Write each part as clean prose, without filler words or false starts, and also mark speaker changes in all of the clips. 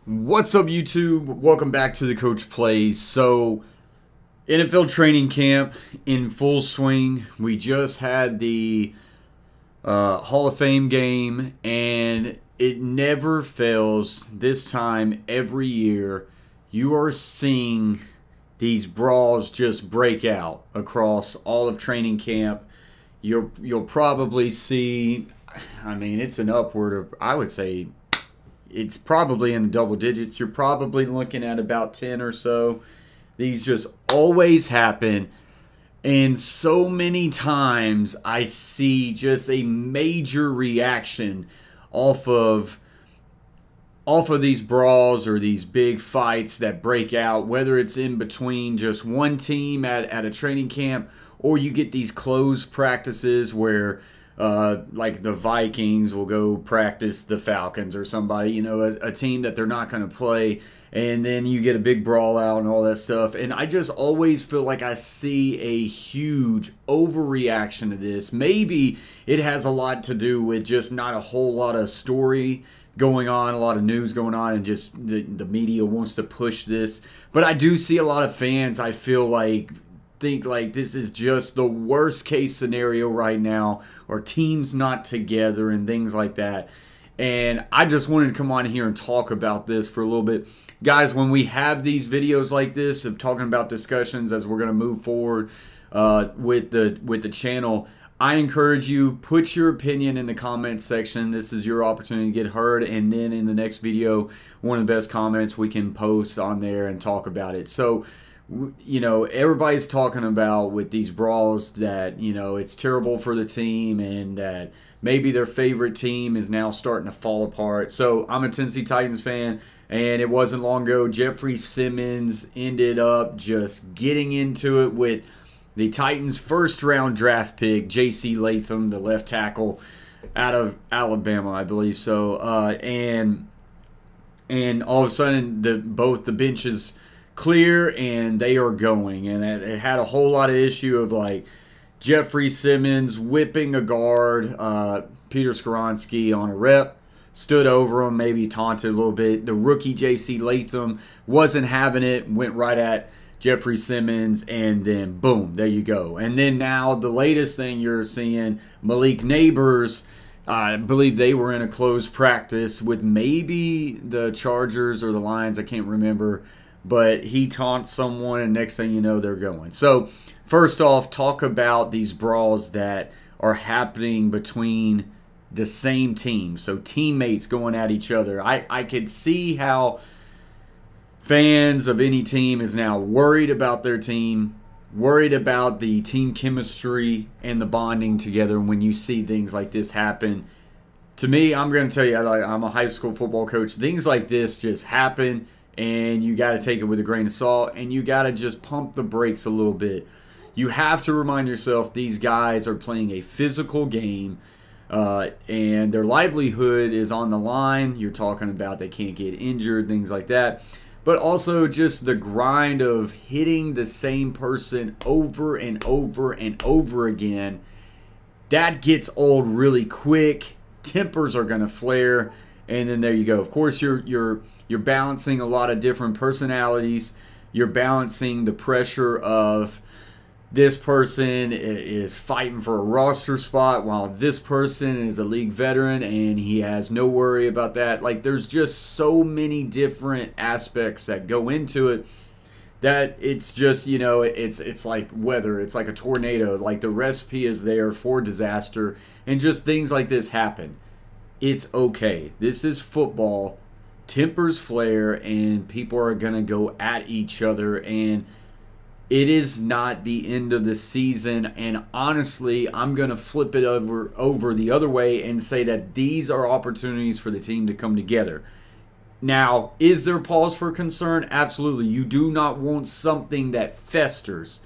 Speaker 1: What's up, YouTube? Welcome back to the Coach Plays. So, NFL training camp in full swing. We just had the Hall of Fame game, and it never fails. This time, every year, you are seeing these brawls just break out across all of training camp. You'll probably see, I mean, it's an upward of, I would say, it's probably in the double digits. You're probably looking at about 10 or so. These just always happen. And so many times I see just a major reaction off of these brawls or these big fights that break out, whether it's in between just one team at a training camp, or you get these closed practices where like the Vikings will go practice the Falcons or somebody, you know, a team that they're not going to play, and then you get a big brawl out and all that stuff. And I just always feel like I see a huge overreaction to this. Maybe it has a lot to do with just not a whole lot of story going on, a lot of news going on, and just the media wants to push this. But I do see a lot of fans, I feel like, think like this is just the worst case scenario right now, or teams not together and things like that. And I just wanted to come on here and talk about this for a little bit. Guys, when we have these videos like this of talking about discussions as we're going to move forward with the channel, I encourage you, put your opinion in the comments section. This is your opportunity to get heard, and then in the next video, one of the best comments we can post on there and talk about it. So, you know, everybody's talking about with these brawls that, you know, it's terrible for the team and that maybe their favorite team is now starting to fall apart. So I'm a Tennessee Titans fan, and it wasn't long ago Jeffrey Simmons ended up just getting into it with the Titans' first-round draft pick, J.C. Latham, the left tackle out of Alabama, I believe so. And all of a sudden, both the benches clear and they are going, and it had a whole lot of issue of like Jeffrey Simmons whipping a guard, Peter Skoronski, on a rep, stood over him, maybe taunted a little bit. The rookie J.C. Latham wasn't having it, went right at Jeffrey Simmons, and then boom, there you go. And then now the latest thing you're seeing, Malik Neighbors, I believe they were in a closed practice with maybe the Chargers or the Lions, I can't remember. But he taunts someone, and next thing you know, they're going. So, first off, talk about these brawls that are happening between the same team. So, teammates going at each other. I could see how fans of any team is now worried about their team, worried about the team chemistry and the bonding together when you see things like this happen. To me, I'm going to tell you, I'm a high school football coach. Things like this just happen, and you got to take it with a grain of salt, and you got to just pump the brakes a little bit. You have to remind yourself these guys are playing a physical game, and their livelihood is on the line. You're talking about they can't get injured, things like that. But also just the grind of hitting the same person over and over and over again. That gets old really quick. Tempers are going to flare, and then there you go. Of course, you're balancing a lot of different personalities. You're balancing the pressure of this person is fighting for a roster spot while this person is a league veteran and he has no worry about that. Like, there's just so many different aspects that go into it that it's just, you know, it's like weather. It's like a tornado. Like, the recipe is there for disaster, and just things like this happen. It's okay. This is football. Tempers flare, and people are going to go at each other, and it is not the end of the season. And honestly, I'm going to flip it over the other way and say that these are opportunities for the team to come together. Now, is there pause for concern? Absolutely. You do not want something that festers.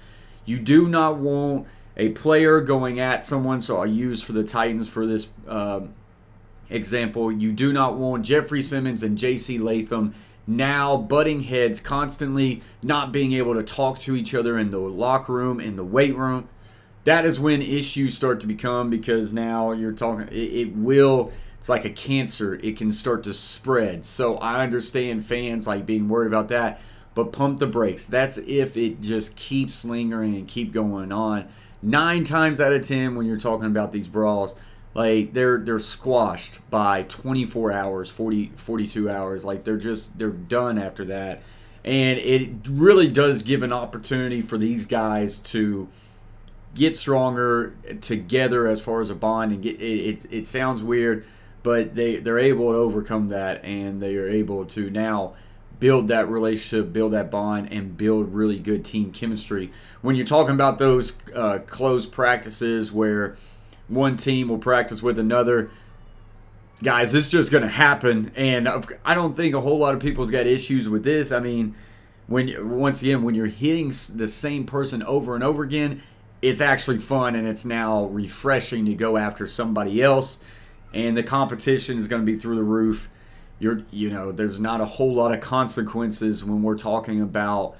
Speaker 1: You do not want a player going at someone. So I use for the Titans for this example, you do not want Jeffrey Simmons and J.C. Latham now butting heads, constantly not being able to talk to each other in the locker room, in the weight room. That is when issues start to become, because now you're talking, it will it's like a cancer. It can start to spread. So I understand fans like being worried about that, but pump the brakes. That's if it just keeps lingering and keep going on. 9 times out of 10 when you're talking about these brawls, like they're squashed by 24 hours, 42 hours. Like they're done after that. And it really does give an opportunity for these guys to get stronger together as far as a bond and get it sounds weird, but they're able to overcome that, and they are able to now build that relationship, build that bond, and build really good team chemistry. When you're talking about those closed practices where one team will practice with another, guys, this is just going to happen, and I don't think a whole lot of people's got issues with this. I mean, once again, when you're hitting the same person over and over again, it's actually fun, and it's now refreshing to go after somebody else, and the competition is going to be through the roof. There's not a whole lot of consequences when we're talking about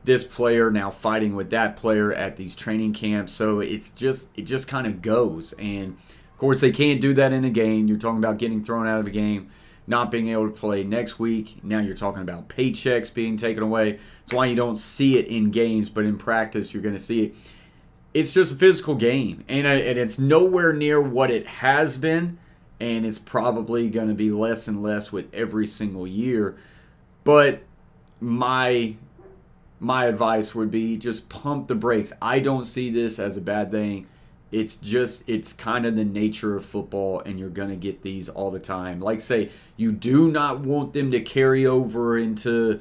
Speaker 1: this player now fighting with that player at these training camps. So it just kind of goes. And of course, they can't do that in a game. You're talking about getting thrown out of a game, not being able to play next week. Now you're talking about paychecks being taken away. That's why you don't see it in games, but in practice, you're going to see it. It's just a physical game, and it's nowhere near what it has been, and it's probably going to be less and less with every single year. But my advice would be just pump the brakes. I don't see this as a bad thing. It's kind of the nature of football, and you're going to get these all the time. Like say, you do not want them to carry over into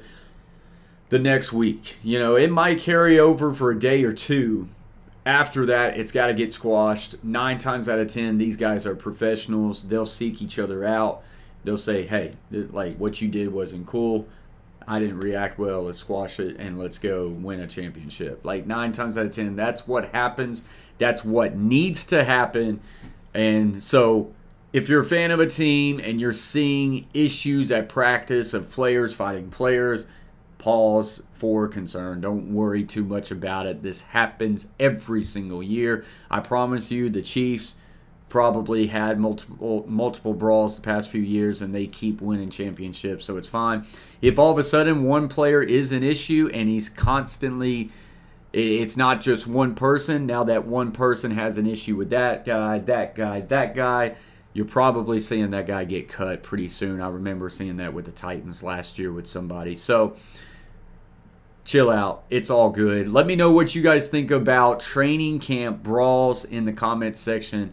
Speaker 1: the next week. It might carry over for a day or two. After that, it's got to get squashed. 9 times out of 10, these guys are professionals. They'll seek each other out. They'll say, hey, like what you did wasn't cool. I didn't react well. Let's squash it and let's go win a championship. Like 9 times out of 10, that's what happens. That's what needs to happen. And so if you're a fan of a team and you're seeing issues at practice of players fighting players, pause for concern. Don't worry too much about it. This happens every single year. I promise you, the Chiefs probably had multiple brawls the past few years, and they keep winning championships, so it's fine. If all of a sudden one player is an issue and he's constantly, it's not just one person, now that one person has an issue with that guy, you're probably seeing that guy get cut pretty soon. I remember seeing that with the Titans last year with somebody. So chill out. It's all good. Let me know what you guys think about training camp brawls in the comments section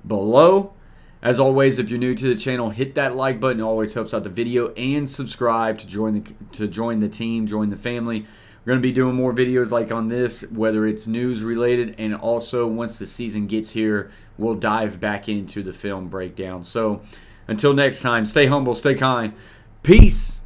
Speaker 1: below. As always, if you're new to the channel, hit that like button. It always helps out the video, and subscribe to join the team, join the family. We're going to be doing more videos like on this, whether it's news related, and also once the season gets here, we'll dive back into the film breakdown. So until next time, stay humble, stay kind. Peace.